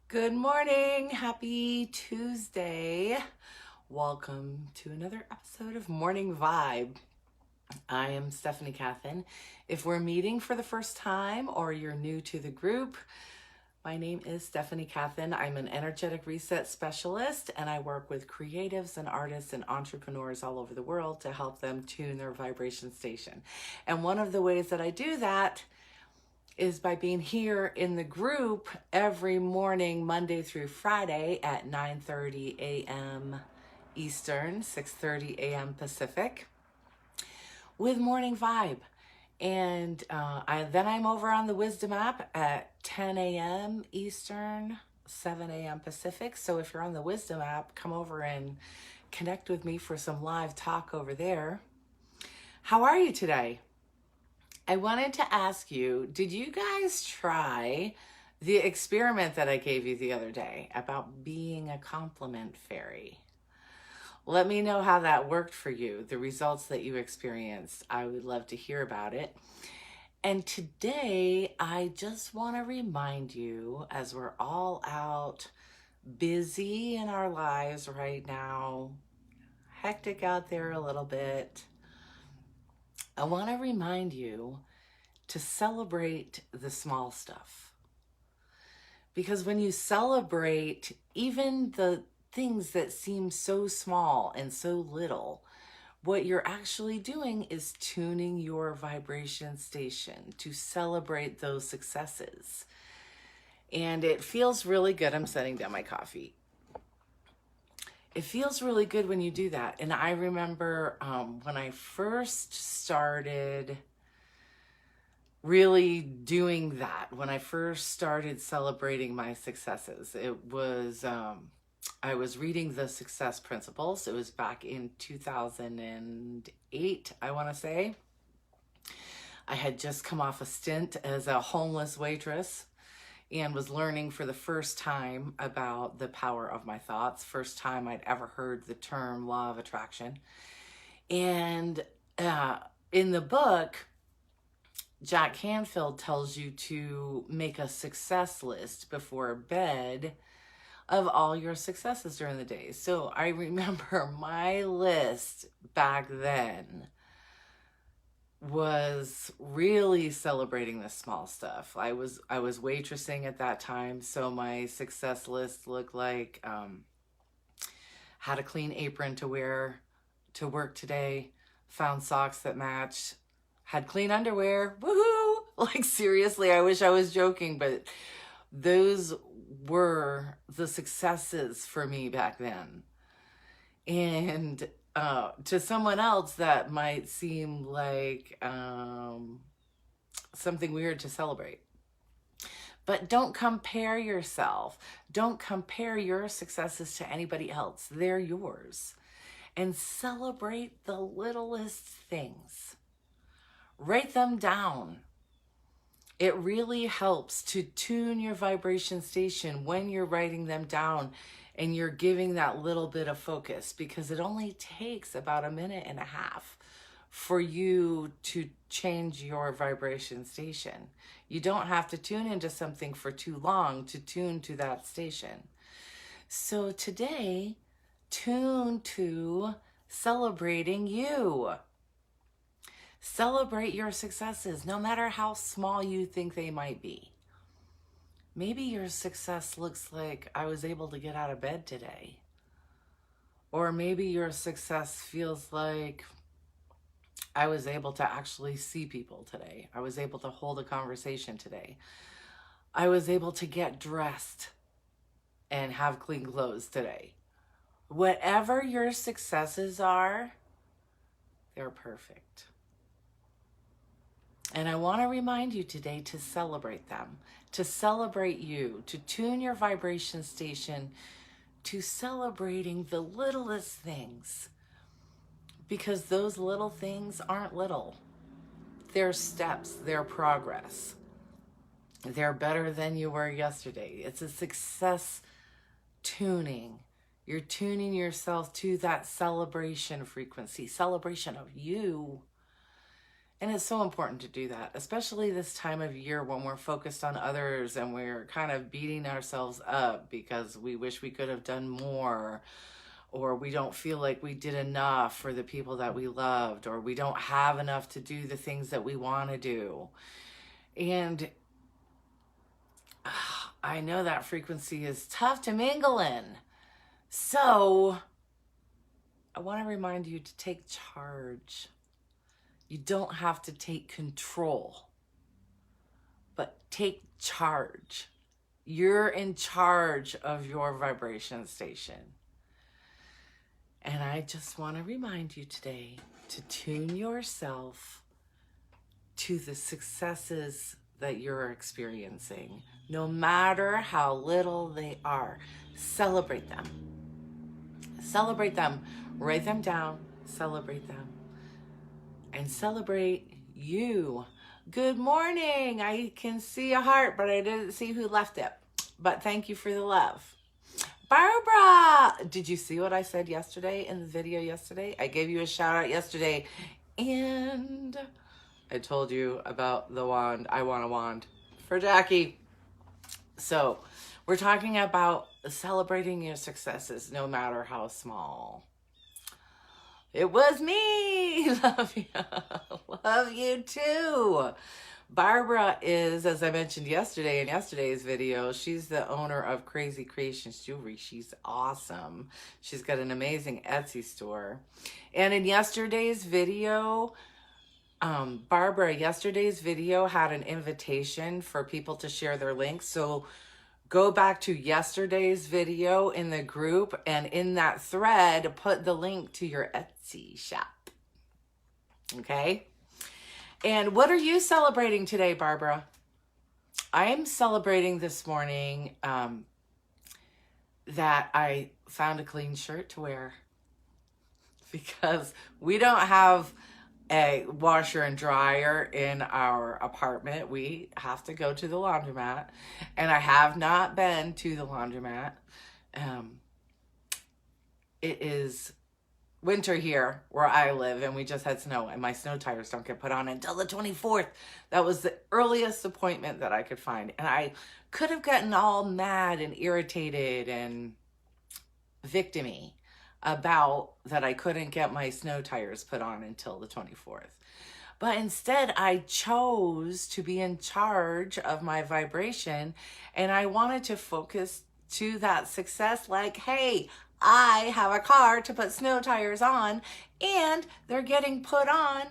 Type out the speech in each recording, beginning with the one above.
Good morning. Happy Tuesday. Welcome to another episode of Morning Vibe. I am Stephanie Kathan. If we're meeting for the first time or you're new to the group, my name is Stephanie Kathan. I'm an energetic reset specialist and I work with creatives and artists and entrepreneurs all over the world to help them tune their vibration station. And one of the ways that I do that is by being here in the group every morning, Monday through Friday at 9:30 a.m. Eastern, 6:30 a.m. Pacific, with Morning Vibe. And then I'm over on the Wisdom app at 10 a.m. Eastern, 7 a.m. Pacific. So if you're on the Wisdom app, come over and connect with me for some live talk over there. How are you today? I wanted to ask you, did you guys try the experiment that I gave you the other day about being a compliment fairy? Let me know how that worked for you, the results that you experienced. I would love to hear about it. And today, I just want to remind you, as we're all out busy in our lives right now, hectic out there a little bit, I want to remind you to celebrate the small stuff. Because when you celebrate even the things that seem so small and so little, what you're actually doing is tuning your vibration station to celebrate those successes. And it feels really good. I'm setting down my coffee. It feels really good when you do that. And I remember when I first started really doing that, when I first started celebrating my successes, it was, I was reading the Success Principles. It was back in 2008, I want to say. I had just come off a stint as a homeless waitress and was learning for the first time about the power of my thoughts. First time I'd ever heard the term law of attraction. And in the book, Jack Canfield tells you to make a success list before bed of all your successes during the day. So I remember my list back then was really celebrating the small stuff. I was waitressing at that time, so my success list looked like had a clean apron to wear to work today, found socks that matched, had clean underwear, woohoo! Like seriously, I wish I was joking, but those were the successes for me back then. And to someone else, that might seem like something weird to celebrate. But don't compare yourself. Don't compare your successes to anybody else. They're yours. And celebrate the littlest things. Write them down. It really helps to tune your vibration station when you're writing them down and you're giving that little bit of focus, because it only takes about a minute and a half for you to change your vibration station. You don't have to tune into something for too long to tune to that station. So today, tune to celebrating you. Celebrate your successes, no matter how small you think they might be. Maybe your success looks like I was able to get out of bed today. Or maybe your success feels like I was able to actually see people today. I was able to hold a conversation today. I was able to get dressed and have clean clothes today. Whatever your successes are, they're perfect. And I want to remind you today to celebrate them, to celebrate you, to tune your vibration station to celebrating the littlest things. Because those little things aren't little. They're steps, they're progress. They're better than you were yesterday. It's a success tuning. You're tuning yourself to that celebration frequency, celebration of you. And it's so important to do that, especially this time of year when we're focused on others and we're kind of beating ourselves up because we wish we could have done more, or we don't feel like we did enough for the people that we loved, or we don't have enough to do the things that we want to do. And I know that frequency is tough to mingle in. So I want to remind you to take charge. You don't have to take control, but take charge. You're in charge of your vibration station. And I just want to remind you today to tune yourself to the successes that you're experiencing, no matter how little they are. Celebrate them. Celebrate them. Write them down. Celebrate them. And celebrate you. Good morning. I can see a heart, but I didn't see who left it. But thank you for the love. Barbara, did you see what I said yesterday in the video yesterday? I gave you a shout out yesterday, and I told you about the wand. I want a wand for Jackie. So we're talking about celebrating your successes, no matter how small. It was me. Love you. Love you too. Barbara is, as I mentioned yesterday in yesterday's video, she's the owner of Crazy Creations Jewelry. She's awesome. She's got an amazing Etsy store. And in yesterday's video, yesterday's video had an invitation for people to share their links. So go back to yesterday's video in the group, and in that thread, put the link to your Etsy shop. Okay? And what are you celebrating today, Barbara? I am celebrating this morning that I found a clean shirt to wear, because we don't have a washer and dryer in our apartment. We have to go to the laundromat, and I have not been to the laundromat. It is winter here where I live, and we just had snow, and my snow tires don't get put on until the 24th. That was the earliest appointment that I could find, and I could have gotten all mad and irritated and victim-y about that I couldn't get my snow tires put on until the 24th. But instead, I chose to be in charge of my vibration, and I wanted to focus to that success, like, hey, I have a car to put snow tires on, and they're getting put on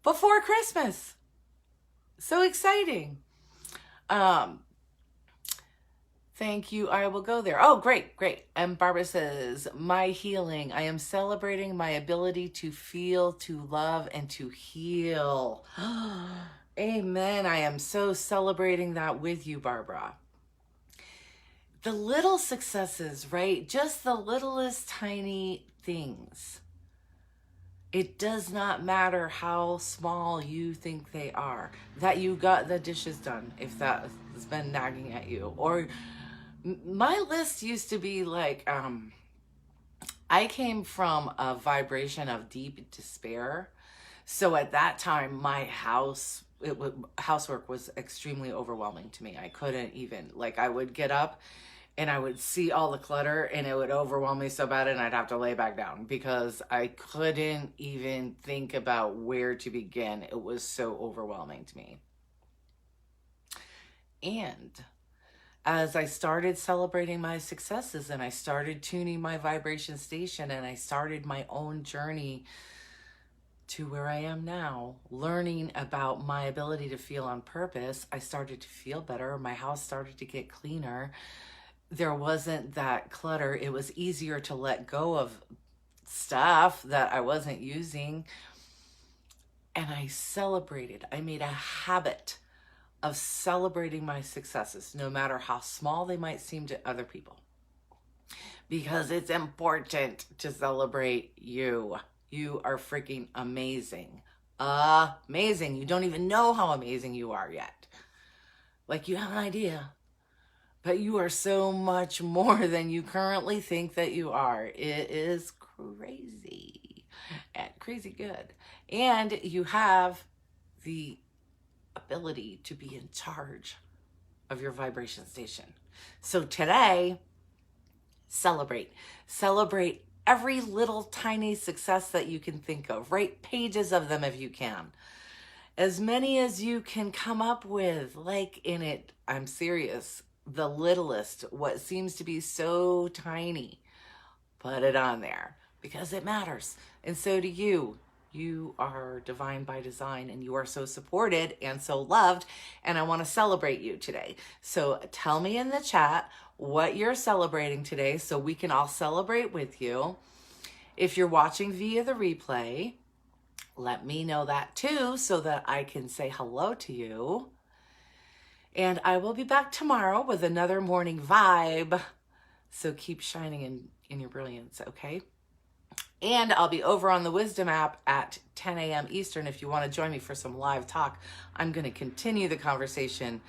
before Christmas. So exciting. Thank you. I will go there. Oh, great, great. And Barbara says, my healing. I am celebrating my ability to feel, to love, and to heal. Amen. I am so celebrating that with you, Barbara. The little successes, right? Just the littlest tiny things. It does not matter how small you think they are. That you got the dishes done, if that has been nagging at you. Or my list used to be like, I came from a vibration of deep despair. So at that time, my housework was extremely overwhelming to me. I couldn't even, like, I would get up and I would see all the clutter, and it would overwhelm me so bad, and I'd have to lay back down because I couldn't even think about where to begin. It was so overwhelming to me. And as I started celebrating my successes, and I started tuning my vibration station, and I started my own journey to where I am now, learning about my ability to feel on purpose, I started to feel better. My house started to get cleaner. There wasn't that clutter. It was easier to let go of stuff that I wasn't using. And I celebrated. I made a habit of celebrating my successes, no matter how small they might seem to other people. Because it's important to celebrate you. You are freaking amazing. Amazing. You don't even know how amazing you are yet. Like, you have an idea. But you are so much more than you currently think that you are. It is crazy. and crazy good. And you have the ability to be in charge of your vibration station. So today, celebrate. Celebrate every little tiny success that you can think of. Write pages of them if you can. As many as you can come up with, like in it, I'm serious, the littlest, what seems to be so tiny, put it on there because it matters. And so do you. You are divine by design and you are so supported and so loved. And I want to celebrate you today. So tell me in the chat what you're celebrating today so we can all celebrate with you. If you're watching via the replay, let me know that too so that I can say hello to you. And I will be back tomorrow with another morning vibe. So keep shining in your brilliance, okay? And I'll be over on the Wisdom app at 10 a.m. Eastern if you want to join me for some live talk. I'm going to continue the conversation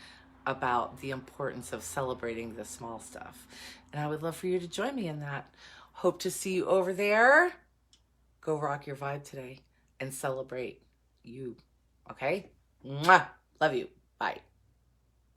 about the importance of celebrating the small stuff. And I would love for you to join me in that. Hope to see you over there. Go rock your vibe today and celebrate you, okay? Mwah! Love you. Bye.